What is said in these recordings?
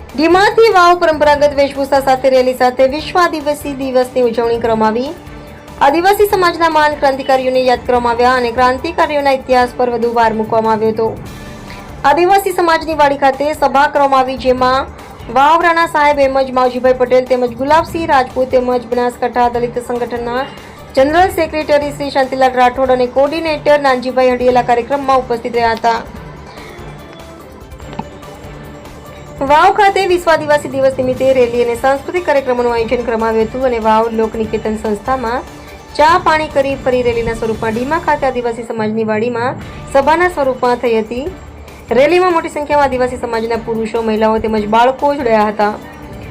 ડીમાથી વાવ પરંપરાગત વેશભૂષા સાથે રેલી સાથે વિશ્વ આદિવાસી દિવસની ઉજવણી કરવામાં આવી। આદિવાસી સમાજના મહાન ક્રાંતિકારીઓને યાદ કરવામાં આવ્યા અને ક્રાંતિકારીઓના ઇતિહાસ પર વધુ ભાર મૂકવામાં આવ્યો હતો। આદિવાસી સમાજની વાડી ખાતે સભા કરવામાં આવી, જેમાં વાવ રાણા સાહેબ તેમજ માવજીભાઈ પટેલ તેમજ ગુલાબસિંહ રાજપૂત તેમજ બનાસકાંઠા દલિત સંગઠનના જનરલ સેક્રેટરી શ્રી શાંતિલાલ રાઠોડ અને કોર્ડિનેટર નાનજીભાઈ હડિયેલા કાર્યક્રમમાં ઉપસ્થિત રહ્યા હતા। વાવ ખાતે વિશ્વ આદિવાસી દિવસ નિમિત્તે રેલી અને સાંસ્કૃતિક કાર્યક્રમોનું આયોજન કરવામાં આવ્યું હતું અને વાવ લોકનિકેતન સંસ્થામાં ચા પાણી કરી ફરી રેલીના સ્વરૂપમાં ડીમા ખાતે આદિવાસી સમાજની વાડીમાં સભાના સ્વરૂપમાં થઈ હતી। રેલીમાં મોટી સંખ્યામાં આદિવાસી સમાજના પુરુષો, મહિલાઓ તેમજ બાળકો જોડાયા હતા।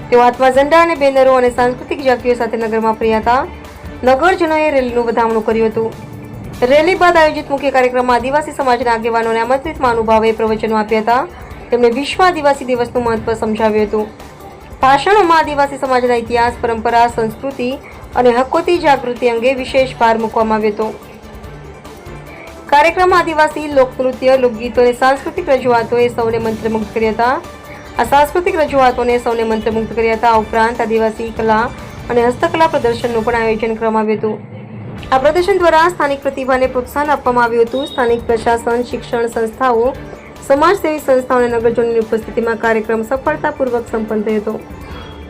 તેઓ હાથમાં ઝંડા અને બેનરો અને સાંસ્કૃતિક ઝાંખીઓ સાથે નગરમાં ફર્યા હતા। નગરજનોએ રેલીનું વધામણું કર્યું હતું। રેલી બાદ આયોજિત મુખ્ય કાર્યક્રમમાં આદિવાસી સમાજના આગેવાનોને આમંત્રિત મહાનુભાવોએ પ્રવચનો આપ્યા હતા। તેમણે વિશ્વ આદિવાસી દિવસનું મહત્વ સમજાવ્યું હતું। ભાષણોમાં આદિવાસી સમાજના ઇતિહાસ, પરંપરા, સંસ્કૃતિ અને હકોની જાગૃતિ અંગે વિશેષ ભાર મૂકવામાં આવ્યો હતો। કાર્યક્રમમાં આદિવાસી લોકનૃત્ય, લોકગીતો અને સાંસ્કૃતિક રજૂઆતોએ સૌને મંત્રમુગ્ધ કર્યા હતા। આ સાંસ્કૃતિક રજૂઆતોને સૌને મંત્રમુગ્ધ કર્યા હતા। આ ઉપરાંત આદિવાસી કલા અને હસ્તકલા પ્રદર્શનનું પણ આયોજન કરવામાં આવ્યું હતું। આ પ્રદર્શન દ્વારા સ્થાનિક પ્રતિભાને પ્રોત્સાહન આપવામાં આવ્યું હતું। સ્થાનિક પ્રશાસન, શિક્ષણ સંસ્થાઓ, સમાજસેવી સંસ્થાઓ અને નગરજનોની ઉપસ્થિતિમાં કાર્યક્રમ સફળતાપૂર્વક સંપન્ન થયો હતો।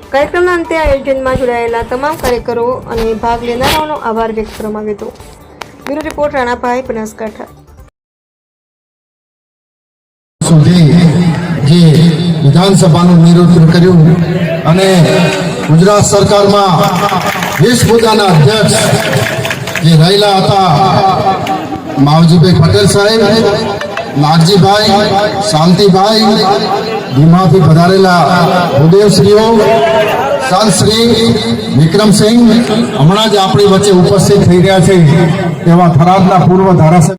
કાર્યક્રમના અંતે આયોજનમાં જોડાયેલા તમામ કાર્યકરો અને ભાગ લેનારાઓનો આભાર વ્યક્ત કરવામાં આવ્યો હતો। Bureau report, Ranabhai, Banaskantha. જે વિધાનસભાનું નેતૃત્વ કર્યું અને ગુજરાત સરકારમાં વેશભૂષાના અધ્યક્ષ જે રહેલા હતા માવજીભાઈ પટેલ સાહેબ, નાગજીભાઈ, શાંતિભાઈ, ધીમાથી પધારેલા ભૂદેવશ્રીઓ, સંતશ્રી વિક્રમસિંહ હમણાં જ આપણી વચ્ચે ઉપસ્થિત થઈ રહ્યા છે એવા થરાદના પૂર્વ ધારાસભ્ય